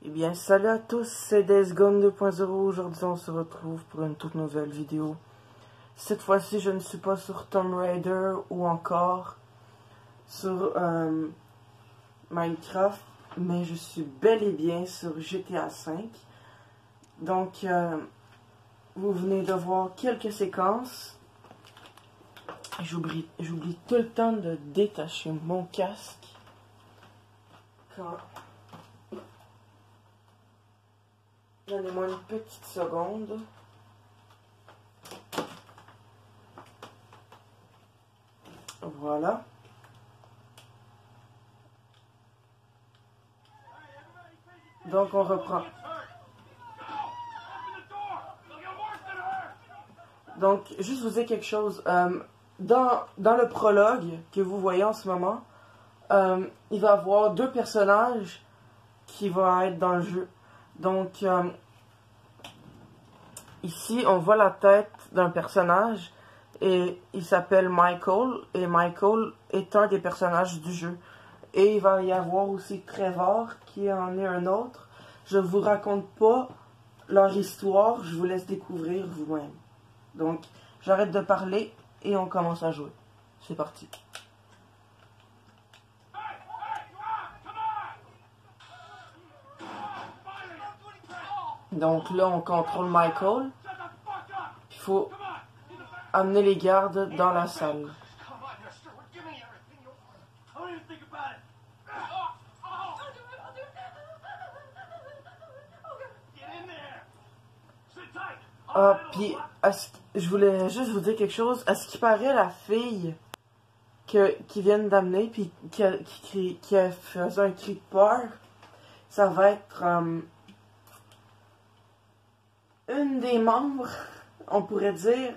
Eh bien, salut à tous, c'est Days Gone 2.0. Aujourd'hui, on se retrouve pour une toute nouvelle vidéo. Cette fois-ci, je ne suis pas sur Tomb Raider ou encore sur Minecraft, mais je suis bel et bien sur GTA V. Donc, vous venez de voir quelques séquences. J'oublie tout le temps de détacher mon casque. Donnez-moi une petite seconde. Voilà. Donc on reprend. Donc, juste vous dire quelque chose. Dans le prologue que vous voyez en ce moment, il va y avoir deux personnages qui vont être dans le jeu. Donc, ici, on voit la tête d'un personnage et il s'appelle Michael. Et Michael est un des personnages du jeu. Et il va y avoir aussi Trevor qui en est un autre. Je ne vous raconte pas leur histoire, je vous laisse découvrir vous-même. Donc, j'arrête de parler et on commence à jouer. C'est parti. Donc là, on contrôle Michael. Il faut amener les gardes dans la salle. Ah, puis, je voulais juste vous dire quelque chose. À ce qui paraît, la fille qui viennent d'amener, puis qui a fait un cri de peur, ça va être une des membres, on pourrait dire,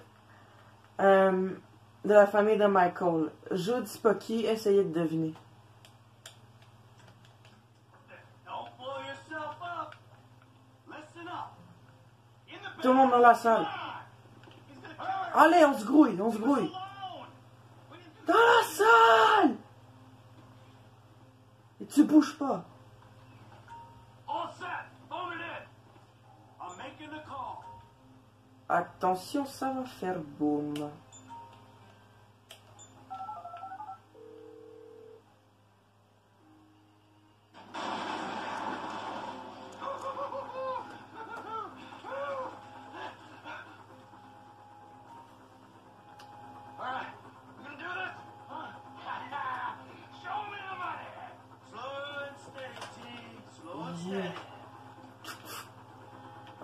de la famille de Michael. Je dis pas qui, essayez de deviner. Tout le monde dans la salle. Allez, on se grouille, on se grouille. Dans la salle! Et tu bouges pas. Attention, ça va faire boum.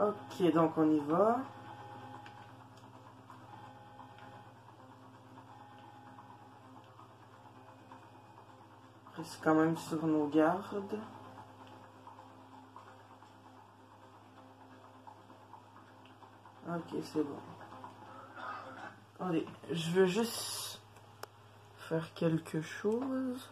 Ok, donc on y va. Reste quand même sur nos gardes. Ok, c'est bon. Allez, je veux juste faire quelque chose.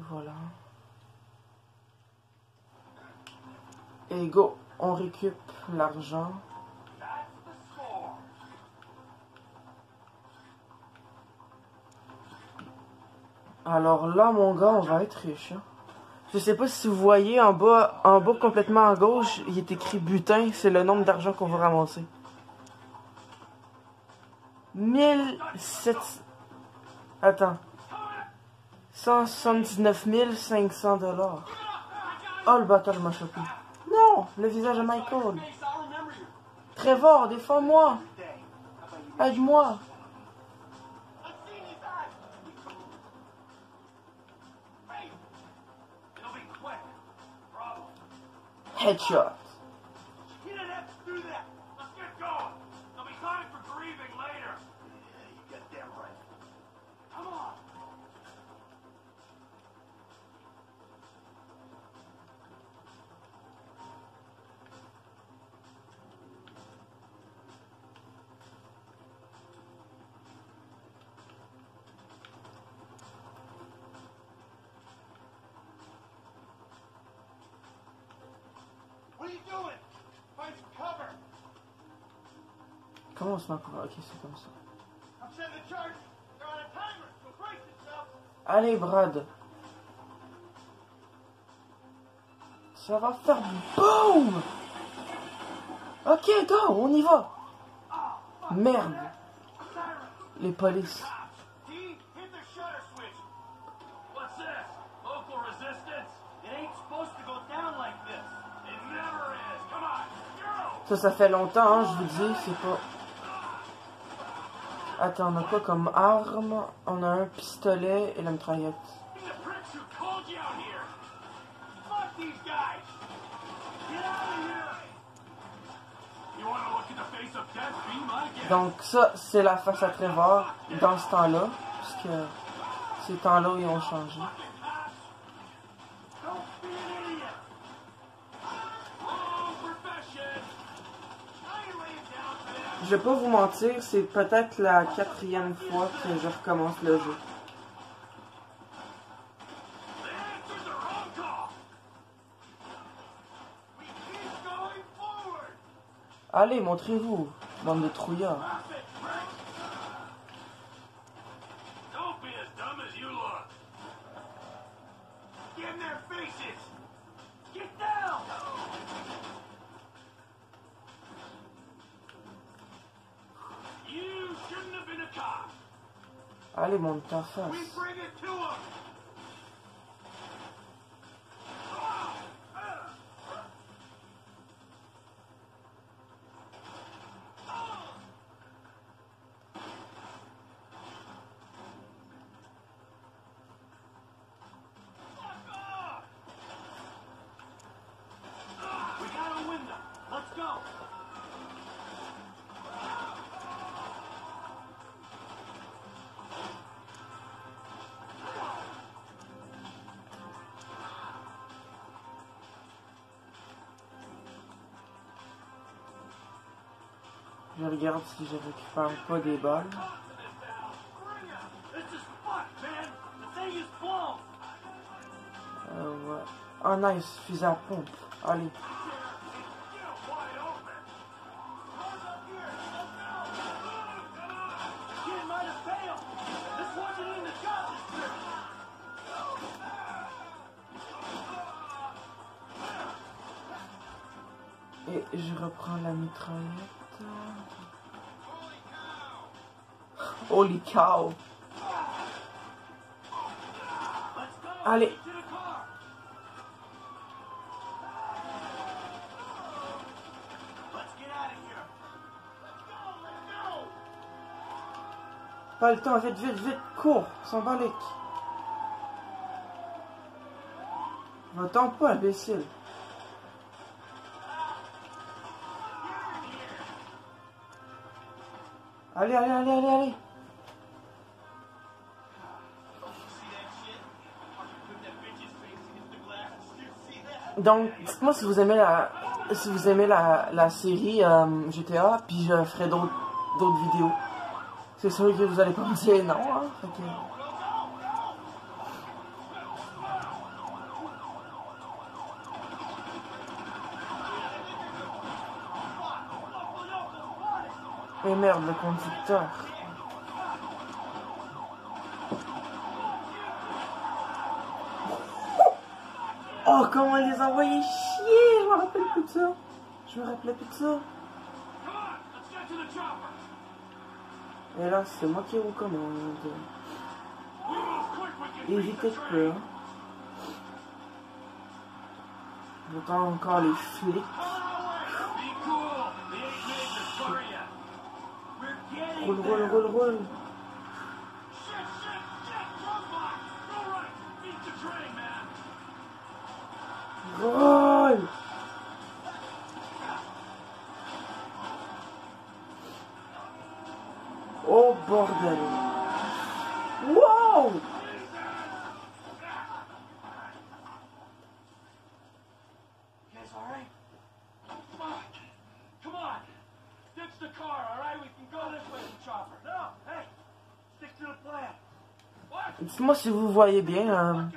Voilà. Et go, on récupère l'argent. Alors là, mon gars, on va être riche. Hein. Je sais pas si vous voyez en bas complètement à gauche, il est écrit butin, c'est le nombre d'argent qu'on va ramasser. 1700... Attends. 179 500 $. Oh, le bâtard m'a chopé. Non, le visage de Michael. Trevor, défends-moi. Aide-moi. Headshot. on se met encore. Ok, c'est comme ça. Allez, Brad. Ça va faire du boom. Ok, go, on y va. Merde. Les polices. Ça fait longtemps, hein, je vous dis, c'est pas... Attends, on a quoi comme arme? On a un pistolet et la mitraillette. Donc ça, c'est la face à Trevor dans ce temps-là, puisque ces temps-là, ils ont changé. Je vais pas vous mentir, c'est peut-être la 4e fois que je recommence le jeu. Allez, montrez-vous, bande de trouillards. Allez, monte ta face. Je regarde si je récupère pas des balles. Ouais. Oh nice, fusil à pompe. Allez. Et je reprends la mitraillette. Holy cow! Allez! Pas le temps, vite, vite, vite, cours, s'embalique. Va-t'en pas, imbécile. Allez, allez, allez, allez, allez. Donc, dites-moi si vous aimez la série GTA, puis je ferai d'autres vidéos. C'est sûr que vous allez pas me dire non, hein. Okay. Mais merde, le conducteur. Oh, comment elle les a envoyés chier! Je me rappelle plus de ça. Je me rappelais plus de ça. Et là, c'est moi qui vous commande. Évitez de peur. J'entends encore les flics. Roule, roule, roule, roule. Roule. Oh bordel. Wow. Dites-moi si vous voyez bien.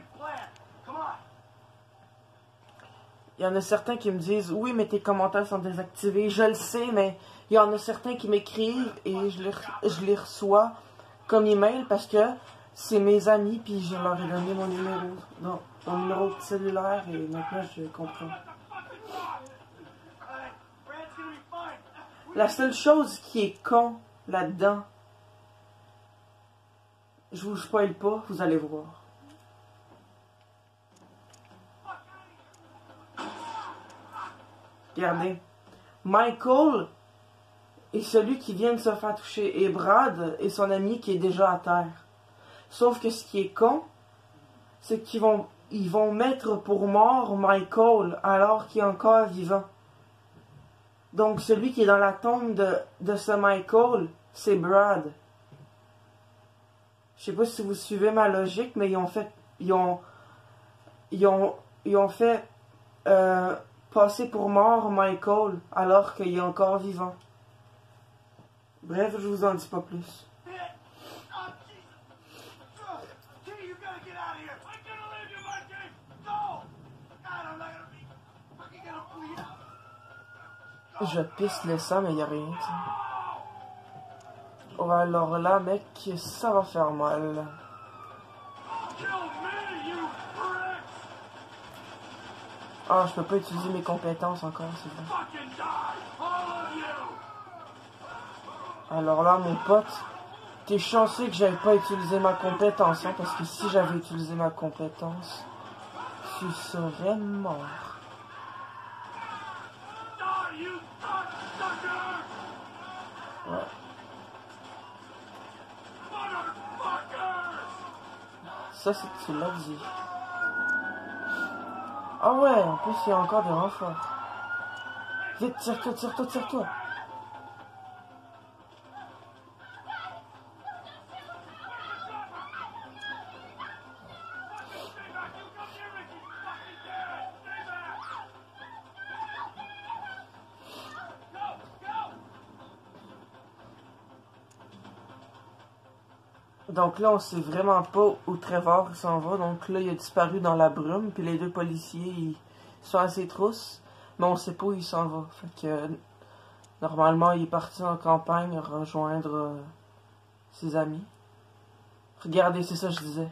il y en a certains qui me disent « Oui, mais tes commentaires sont désactivés. » Je le sais, mais il y en a certains qui m'écrivent et je les reçois comme email parce que c'est mes amis, puis je leur ai donné mon numéro. Non, mon numéro de cellulaire, et maintenant je comprends. La seule chose qui est con là-dedans, je vous spoil pas, vous allez voir. Regardez. Michael est celui qui vient de se faire toucher, et Brad est son ami qui est déjà à terre. Sauf que ce qui est con, c'est qu'ils vont mettre pour mort Michael alors qu'il est encore vivant. Donc celui qui est dans la tombe de ce Michael, c'est Brad. Je sais pas si vous suivez ma logique, mais ils ont fait passer pour mort Michael alors qu'il est encore vivant. Bref, je vous en dis pas plus. Je pisse le sang, mais y a rien, t'sais. Oh, alors là, mec, ça va faire mal. Ah, je peux pas utiliser mes compétences encore, c'est bon. Alors là, mon pote, t'es chanceux que j'avais pas utilisé ma compétence, hein, parce que si j'avais utilisé ma compétence, tu serais mort. Ouais. Ça, c'est tu l'as dit. Ah ouais, en plus, il y a encore des renforts. Vite, tire-toi, tire-toi, tire-toi. Donc là, on sait vraiment pas où Trevor s'en va. Donc là, il a disparu dans la brume. Puis les deux policiers, ils sont à ses trousses. Mais on sait pas où il s'en va. Fait que normalement, il est parti en campagne rejoindre ses amis. Regardez, c'est ça que je disais.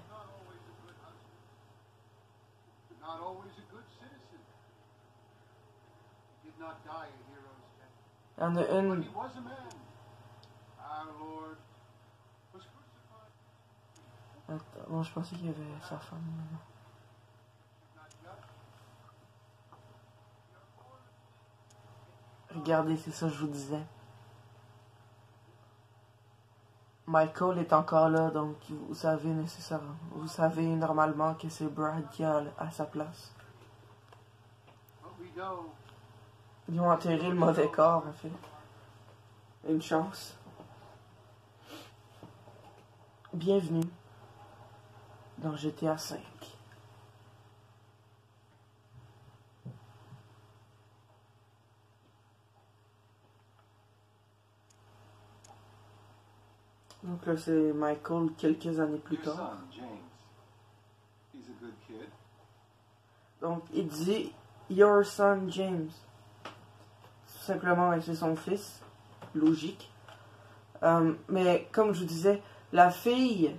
Il y en a une... Attends, bon, je pensais qu'il y avait sa femme. Regardez, c'est ça que je vous disais. Michael est encore là, donc vous savez nécessairement. Vous savez normalement que c'est Brad qui est à sa place. Ils ont enterré le mauvais corps, en fait. Une chance. Bienvenue dans GTA V. Donc là, c'est Michael quelques années plus tard. Donc, il dit « Your son James ». Tout simplement, c'est son fils. Logique. Mais comme je vous disais, la fille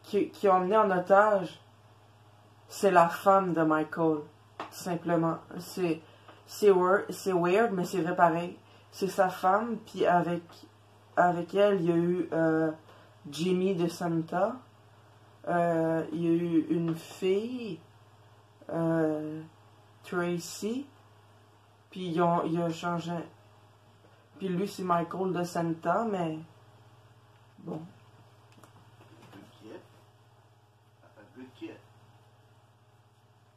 qui a emmené en otage, c'est la femme de Michael. Tout simplement. C'est weird, mais c'est vrai pareil. C'est sa femme, puis avec elle, il y a eu Jimmy de Santa. Il y a eu une fille, Tracy. Puis il a changé. Puis lui, c'est Michael de Santa, mais bon. Good kid.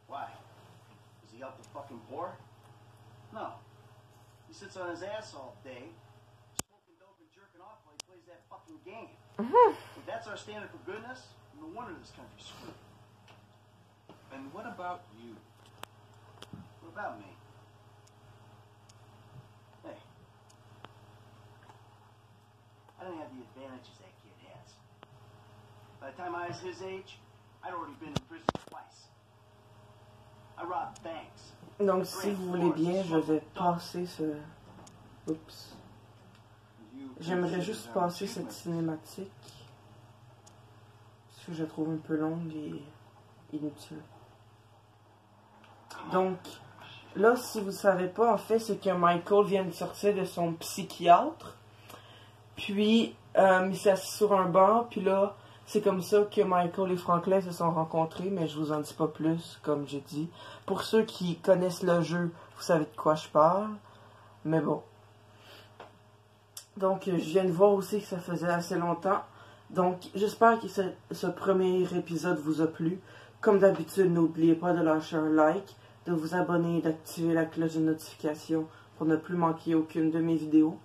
Why? Is he out to fucking poor? No. He sits on his ass all day, smoking dope and jerking off while he plays that fucking game. If that's our standard for goodness, no wonder this country's screwed. And what about you? What about me? Hey. I don't have the advantages that kid has. By the time I was his age, I'd already been in prison twice. I robbed banks. Donc, si vous voulez bien, je vais passer ce... Oups. J'aimerais juste passer cette cinématique. Parce que je la trouve un peu longue et inutile. Donc, là, si vous ne savez pas, en fait, c'est que Michael vient de sortir de son psychiatre. Puis, il s'est assis sur un banc. Puis là, c'est comme ça que Michael et Franklin se sont rencontrés. Mais je vous en dis pas plus, comme j'ai dit. Pour ceux qui connaissent le jeu, vous savez de quoi je parle. Mais bon. Donc, je viens de voir aussi que ça faisait assez longtemps. Donc, j'espère que ce premier épisode vous a plu. Comme d'habitude, n'oubliez pas de lâcher un like, de vous abonner et d'activer la cloche de notification pour ne plus manquer aucune de mes vidéos.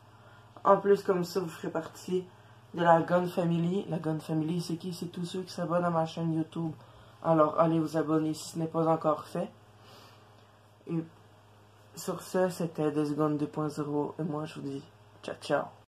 En plus, comme ça, vous ferez partie de la Gun Family. La Gun Family, c'est qui? C'est tous ceux qui s'abonnent à ma chaîne YouTube. Alors, allez vous abonner si ce n'est pas encore fait. Et sur ce, c'était Death Gun 2.0 et moi, je vous dis ciao, ciao.